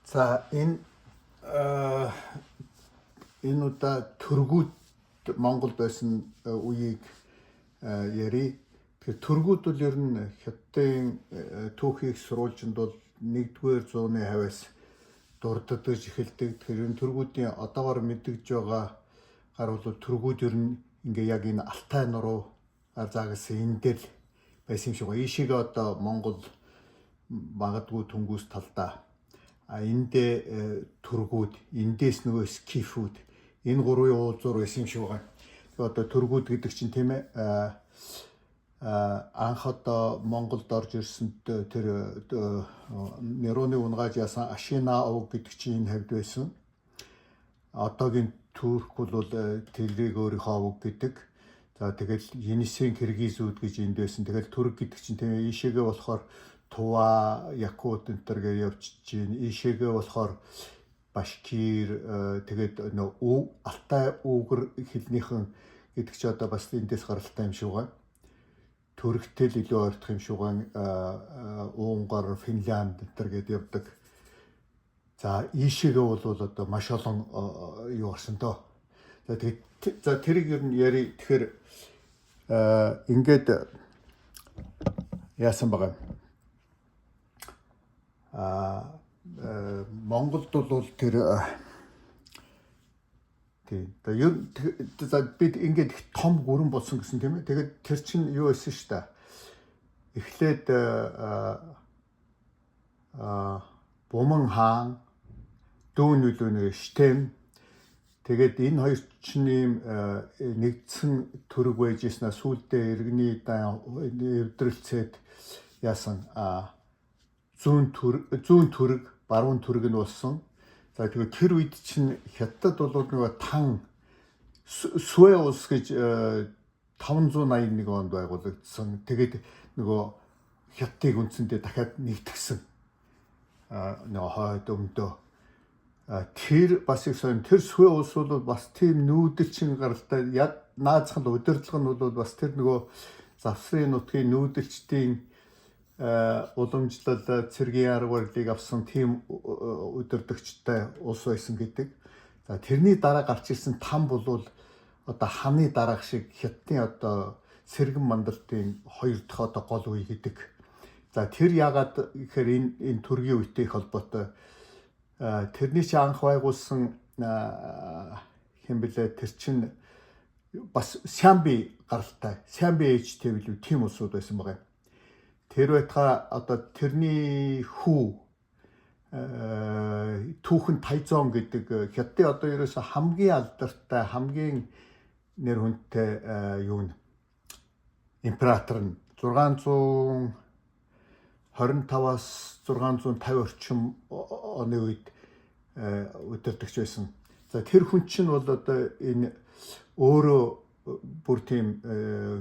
За энэ удаа төргүүд Монголд байсан үеийг ярий. Тэгэхээр төргүүд бол ер нь Хятадын түүхийг сурвалжинд бол 1-р зууны хавьяас дурддаж эхэлдэг. Тэгэхээр энэ төргүүдийн одоогоор мэддэгж байгаа гар бол төргүүд ер нь ингээ яг энэ Алтай нуруу заагсан энэ дээр байсан юм шиг байна. Ийшээгээ одоо Монгол магадгүй Түнгүүс талдаа эндээ төргүүд, эндээс нөгөө скифүүд энэ гурвын уулзуур байсан юм шиг байна. Тэгээ одоо төргүүд гэдэг чинь тийм ээ анх одоо Монголд орж ирсэнд тэр Нероны унгаж яасан Ашина ов гэдэг чинь энэ хавьд байсан. Одоогийн Турк бол тэрийг өөрийнхөө ов гэдэг. За тэгэл Енисейн Киргизүүд гэж энд байсан. Тэгэл Турк гэдэг чинь тийм ээ ийшээгээ болохоор Тува, Якут энтер гэж явж чинь ийшээгээ болохоор Башкир тэгээд нөө Алтай Угар хэлнийхэн гэдэг чи одоо бас эндээс гаралтай юм шиг байна. Түрктэй л илүү ойртох юм шиг байна. Унгар, Финлянд энтер гэж явдаг. За ийшээгээ бол одоо маш олон юу гарсан доо. За тэгээд за тэрийг ер нь яри тэгэхээр ингээд яасан байгаа. Монголд бол тэр тийм бид ингээд их том гүрэн болсон гэсэн тийм ээ. Тэгээд тэр чинь юу байсан шүү дээ. Эхлээд Буман хаан дүүн нүлүүнээ Штэм тэгээд энэ хоёр чинь ийм нэгдсэн төрөг байж яснаа сүүлдээ иргэний эвдрэлцээд яасан зүүн төрөг баруун төрөг нь болсон. За тэгээд тэр үед чинь Хятад бол нөгөө тан Суэ улс гэж 581 онд байгуулагдсан. Тэгээд нөгөө Хятадыг үндсэндээ дахиад нэгтгэсэн. Нөгөө хойд өмдөө тэр бас их сонь тэр Суэ улс бол бас тийм нүүдэлчин гаралтай наазах нь удирдлага нь бол бас тэр нөгөө завсрын нутгийн нүүдэлчдийн уламжлал цэргийн арга барилыг авсан тийм удирдагчтай улс байсан гэдэг. За тэрний дараа гарч ирсэн там бол одоо ханы дараах шиг Хятадын одоо сэргэн мандалтын 2 дахь одоо гол үе гэдэг. За тэр яагаад гэхээр энэ төргийн үетэй их холбоотой. Тэрний чи анх байгуулсан хэм бэлээ тэр чин бас Сямби гаралтай. Сямби ээж тэвлүү тийм улсууд байсан байгаа. Тэр байтга одоо тэрний хүү түүхэн Тайзон гэдэг Хятадын одоо ерөөсө хамгийн алдартай хамгийн нэр хүндтэй юу н император нь 625-аас 650 орчим оны үед удирдагч байсан. За тэр хүн чинь бол одоо энэ өөрөө бүр тийм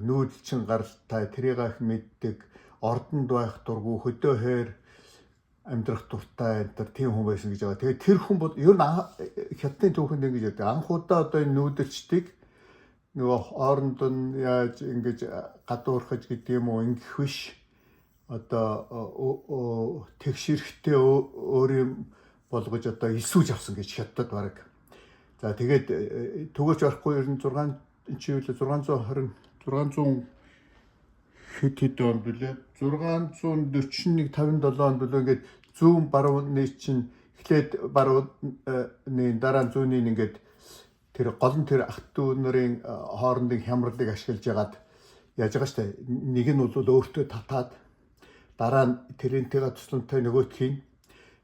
нүүдэлчин гаралтай тэрийг их мэддэг ордонд байх дургүй хөдөө хойр амьдрах дуртай энэ тийм хүн байсан гэж байгаа. Тэгээд тэр хүн бол ер нь Хятадын түүхэнд ингэж ярьдаг. Анх удаа одоо энэ нүүдэлчдийг нөгөө хооронд нь яаж ингэж гадуурхаж гэдэг юм уу ингэх биш. Одоо тэгшэрхтээ өөрийн болгож одоо эсвэж авсан гэж Хятад бараг. За тэгээд төгөөч орохгүй ер нь 600 хэд онд билээ 641 57 онд билээ ингээд зүүн барууны чинь эхлээд барууны дараа зүүнийг ингээд тэр гол нь тэр ах トゥ нарын хоорондын хямралыг ашиглаж ягаад яаж байгаа штэ нэг нь бол өөртөө татаад дараа нь тэрнтэйгээ тусламжтай нөгөөтхийн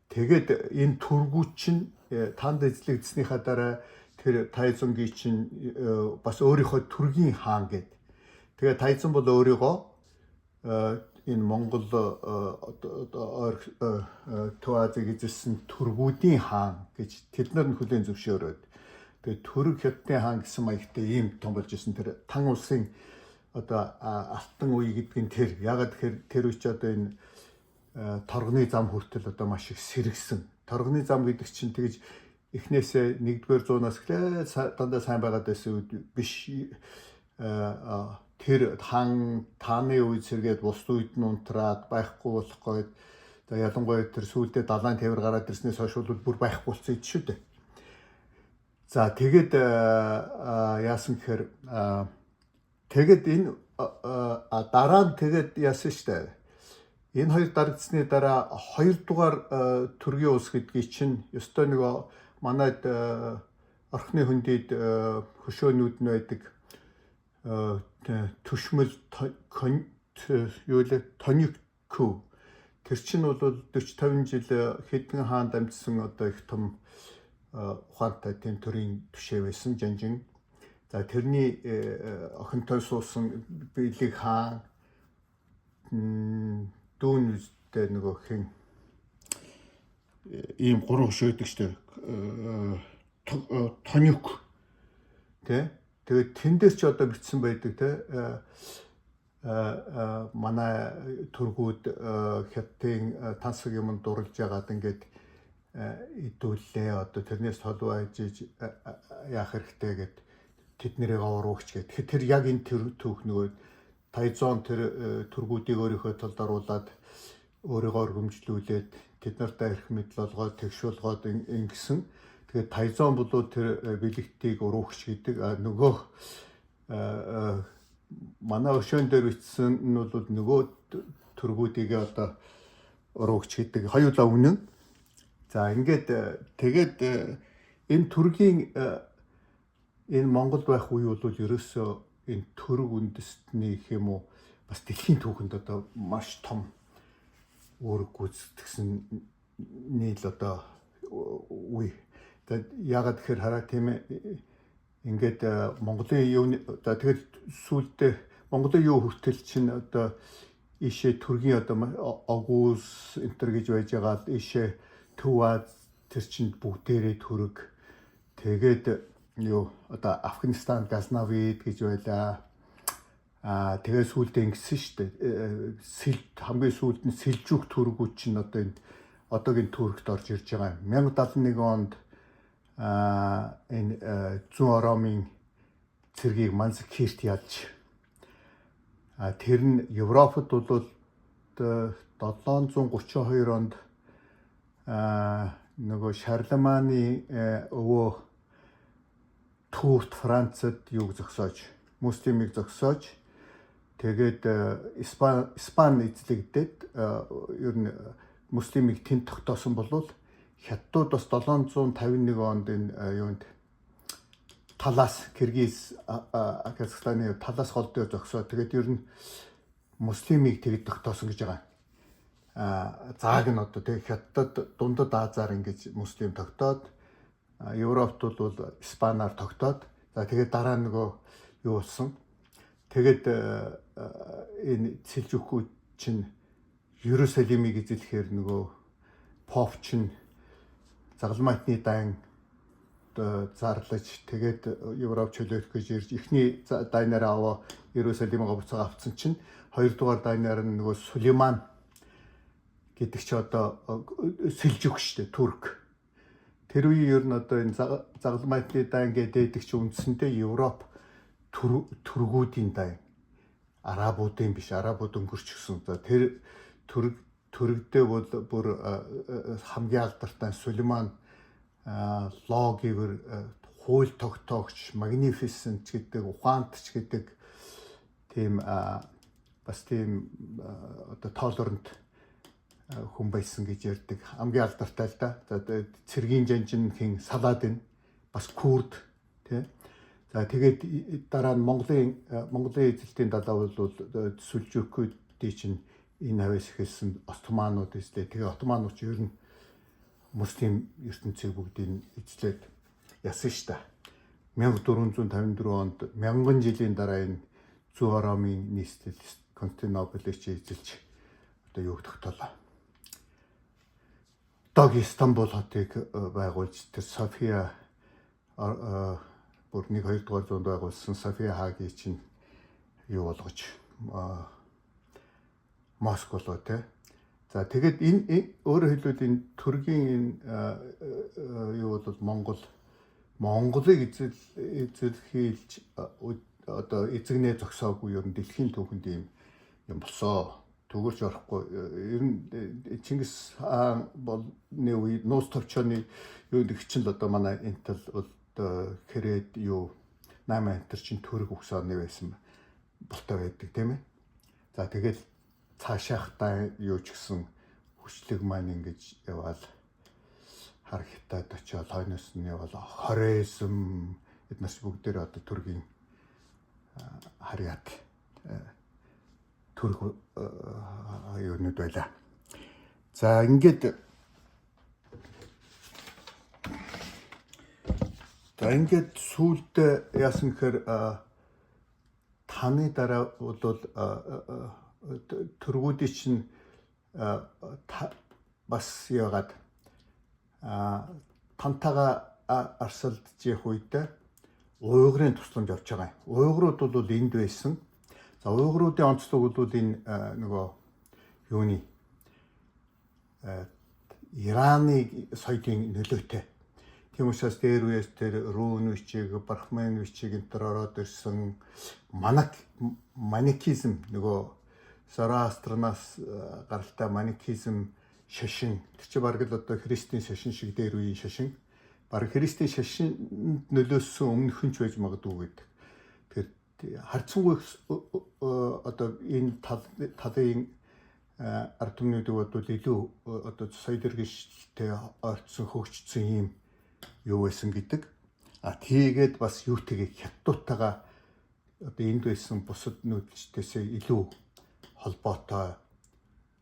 тэгээд энэ төргүүд чинь танд эзлэгдснийхаа дараа тэр Тайзонгийн чинь бас өөрийнхөө төргийн хаан гэд тэгээд Тайзон бол өөрийгөө энэ Монгол Туазыг эзэлсэн төргүүдийн хаан гэж тэднэр нь хүлээн зөвшөөрөөд тэгээд төрөг Хятадын хаан гэсэн маягтай ийм том болж исэн тэр тан улсын одоо алтан үе гэдэг нь тэр ягаад тэгэхээр тэр үеч одоо энэ торгоны зам хүртэл одоо маш их сэргсэн. Торгоны зам гэдэг чинь тэгж эхнээсээ 1-р зуунаас эхлээд дандаа сайн байгаад байсан биш. Тэр хаан тааны үе сэргээд бус үед нь унтраад байхгүй болох гээд За ялангуяа тэр сүүлдээ далайн тээвэр гараад ирснээс хойш бол бүр байхгүй болсон юм шүү дээ. За тэгээд яасан гэхээр тэгээд энэ дараа нь тэгээд яасан штэ. Энэ хоёр дарагдсны дараа хоёрдугаар төргийн улс гэдгийг чинь ёстой нөгөө манайд орхны хөндөд хөшөөнүүд нь байдаг төшмөл юу л тоникку. Тэр чинь бол 40-50 жил хэдэн хаанд амьдсан одоо их том ухаантай тийм төрийн түшээ байсан жанжин. За тэрний охинтой суусан Бэлэг хаан дүүн үстэй нөгөө хин ийм гурван хөшөөдөг штэ тоник тэ тэгээд тэндээс ч одоо бичсэн байдаг тэ манай төргүүд хятадын тансаг юм дурлж яагаад ингээд идүүлээ одоо тэрнээс толгой ажиж яах хэрэгтэй гэд тэд нэрээ авруугч гэд. Тэгэхээр тэр яг энэ түүх нөгөө Тайзон тэр төргүүдийг өөрийнхөө толд оруулаад өөрийгөө өргөмжлүүлээд тэд нартай эрх мэдэл олгоод тэгш болгоод ингэсэн. Тэгээд Тайзон болоо тэр бэлэгтийг уруугч гэдэг нөгөө манай өшөөн дээр бичсэн нь бол нөгөө төргүүдийг одоо уруугч гэдэг хоёулаа үнэн. За ингээд тэгээд энэ төргийн энэ Монгол байх үе бол ерөөсөө энэ төрөг үндэстний гэх юм уу бас дэлхийн түүхэнд одоо маш том үүрэг гүйцэтгэсэн нийл одоо үе. Тэгээд яагаад тэгэхээр хараа тийм ээ ингээд Монголын юу за тэгээд сүүлдээ Монголын юу хүртэл чинь одоо ийшээ төргийн одоо огуус энтер гэж байж байгаа ийшээ Төв Аз тэр чинь бүгдээрээ төрөг. Тэгээд юу одоо Афганистан Газнавид гэж байлаа. Тэгээ сүүлдээ ингэсэн шүү дээ. Хамгийн сүүлд нь Сэлжүк төргүүд чинь одоо энэ одоогийн Туркт орж ирж байгаа. 1071 онд энэ Зүүн Оромын цэргийг Манзикирт ялж тэр нь Европод бол 732 онд нөгөө Шарлеманы өвөө Турт Францад юг зогсоож, муслимыг зогсоож тэгээд Испани эзлэгдээд ер нь муслимыг тэнд тогтоосон болвол хятадууд бас 751 онд энэ юунд Талас Киргиз Казахстаны Талас холдоо зогсоо тэгээд ер нь муслимыг тэгэд тогтоосон гэж байгаа. Зааг нь одоо тэг хятадд дундад Азаар ингэж муслим тогтоод Европт бол Испаниар тогтоод за тэгээд дараа нөгөө юу болсон. Тэгээд энэ Сэлжүкүүд чинь Ерүсалимыг эзлэхээр нөгөө Поп чинь загалмайтны дан зарлаж тэгээд Европ чөлөөлөх гэж ирж эхний дайнараа аваа Ерүсалимыг буцаага авцсан чинь хоёрдугаар дайнаар нь нөгөө Сулейман гэдэг чи одоо Сэлжүк штэ Турк. Тэр үеийн ер нь одоо энэ загалмайтны дан гэдэг чи үндсэндээ Европ төргүүдийн дан. Арабуудын биш, арабууд өнгөрчихсөн. За тэр төрөгдөө бол бүр хамгийн алдартай Сулейман логивер хууль тогтоогч Magnificent гэдэг ухаантч гэдэг тийм бас тийм одоо тоолоронт хүн байсан гэж ярьдаг. Хамгийн алдартай л да. За цэргийн жанжин хин Саладин бас Курд тий. За тэгээд дараа нь Монголын эзэлтийн далаа бол Сүлжүкүүдийн чинь энэ хавьяас ихэлсэн Османууд эзлээ. Тэгээ Османууд ч ер нь муслим ертөнцийг бүгдийг эзлээд ясан ш та. 1454 онд 1000 жилийн дараа энэ Зүүн Оромын нийслэл Константинополыг эзэлж одоо юг тогтоолоо. Одоогийн Стамбул хотыг байгуулж тэр София бүр 1-2 дугаар зуунд байгуулсан София Хагийн чинь юу болгож Моск болоо те. За тэгээд энэ өөрөөр хэлбэл энэ төргийн юу бол Монголыг эзэлхийлж одоо эзэгнээ зогсоогүй ер нь дэлхийн түүхэнд юм болсоо. түгэрч орохгүй. Ер нь Чингис хаан болны үе нууц товчооны юу нэгчин л одоо манай энтэл бол хэрээд юу 8 антер чин төрөг өгсөний байсан болтой байдаг тийм ээ. За тэгэл цаашаахтай юу ч гэсэн хүчлэг маань ингэж яваал хар хятад очиод хойноос нь яваал хорезм эднээс бүгдээр одоо төргийн харьяат төрг юунууд байла. За ингээд сүүлд яасан гэхээр таны дараа бол төргүүдийн чинь бас яагаад тантайгаа арсалдж явах үед уйгурын тусламж авч байгаа юм. Уйгурууд бол энд байсан. За уйгуруудын онцлог бол энэ нөгөө юуны Ираны соёлын нөлөөтэй. Тийм учраас дээр үеэс тэр рүүн бичиг, брахман бичиг энэ төр ороод ирсэн маникизм нөгөө Зороастранаас гаралтай маникизм шашин тэр чинь бараг л одоо христийн шашин шиг дээр үеийн шашин. Бараг христийн шашинд нөлөөсөн өмнөхөн ч байж магадгүй гэдэг. Тэгэхээр харьцангуй одоо энэ талын ард түмнүүдийг бодвол илүү одоо соёл иргэншилтэй ойртсон хөгжсөн юм юу байсан гэдэг. Тэгээд бас юутэйг хятадтайгаа одоо энд байсан бусад нүүдэлчдээс илүү холбоотой,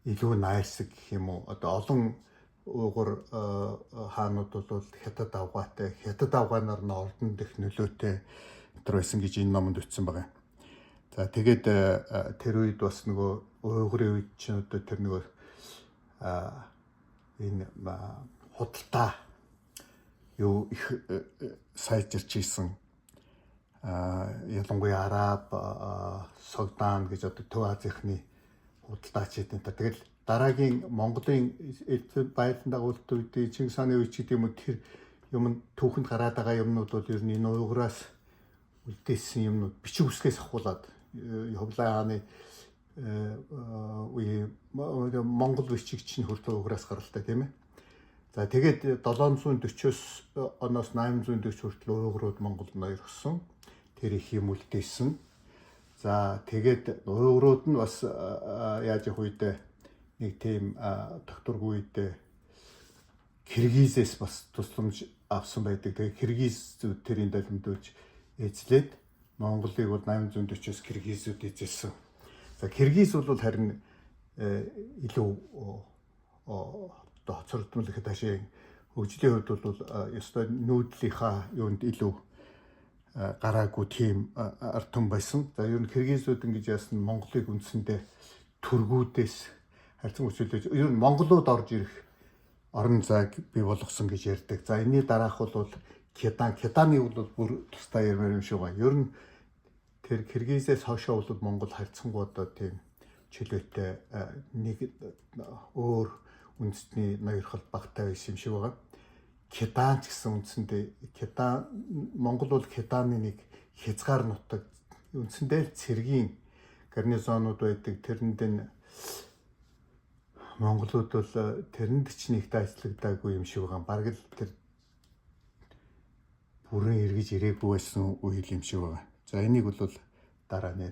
илүү найрсаг гэх юм уу. Одоо олон уйгур хаанууд бол хятад авгаатай, хятад авгаанаар нь ордон дэх нөлөөтэй тэр байсан гэж энэ номонд бичсэн байгаа. За тэгээд тэр үед бас нөгөө уйгурын үед чинь одоо тэр нөгөө энэ худалдаа юу их сайжирч ийсэн ялангуяа араб Судан гэж одоо Төв Азийнхны худалдаач гэдэг. Тэгэл дараагийн Монголын баялан дагуулт үедээ Чингис хааны үеч гэдэг юм уу тэр юм түүхэнд гараад байгаа юмнууд бол ер нь энэ уйгураас үлдээсэн юмнууд бичиг үсгээс ахуулаад Ховлын хааны үе Монгол бичиг чинь хүртэл уйгураас гаралтай тийм ээ. За тэгээд 740-оос оноос 840 хүртэл уйгурууд Монголд ноёрхсон. Тэр их юм үлдээсэн. За тэгээд уйгурууд нь бас яаж явах үедээ нэг тийм докторгүй үедээ Киргизээс бас тусламж авсан байдаг. Тэгээд Киргизүүд тэрийн далимдуулж эзлээд Монголыг бол 840-оос Киргизүүд эзэлсэн. За Киргиз бол харин илүү хоцрогдмол их таашаа хөгжлийн хувьд бол ёстой нүүдлийнхаа юунд илүү гараагүй тийм ард түмэн байсан. За ер нь Киргизүүд ингэж яасан Монголыг үндсэндээ төргүүдээс харьцан өсөлөж ер нь монголууд орж ирэх орон зайг бий болгосон гэж ярьдаг. За энэний дараах бол Кеданы бол бүр тустай ярмаар юм шиг байна. Ер нь тэр Киргизээс хойшоо бол Монгол харьцангуй одоо тийм чөлөөтэй нэг өөр үндэсний ноёрхол багтай байсан юм шиг байна. Кедан ч гэсэн үндсэндээ Монгол бол Кеданы нэг хязгаар нутаг үндсэндээ цэргийн гарнизонууд байдаг. Тэрэнд нь монголууд бол тэрэнд ч нэгтэй ажиллагдаагүй юм шиг байгаа. Бараг л тэр бүрэн эргэж ирээгүй байсан үйл юм шиг байгаа. За энийг бол дараа нэр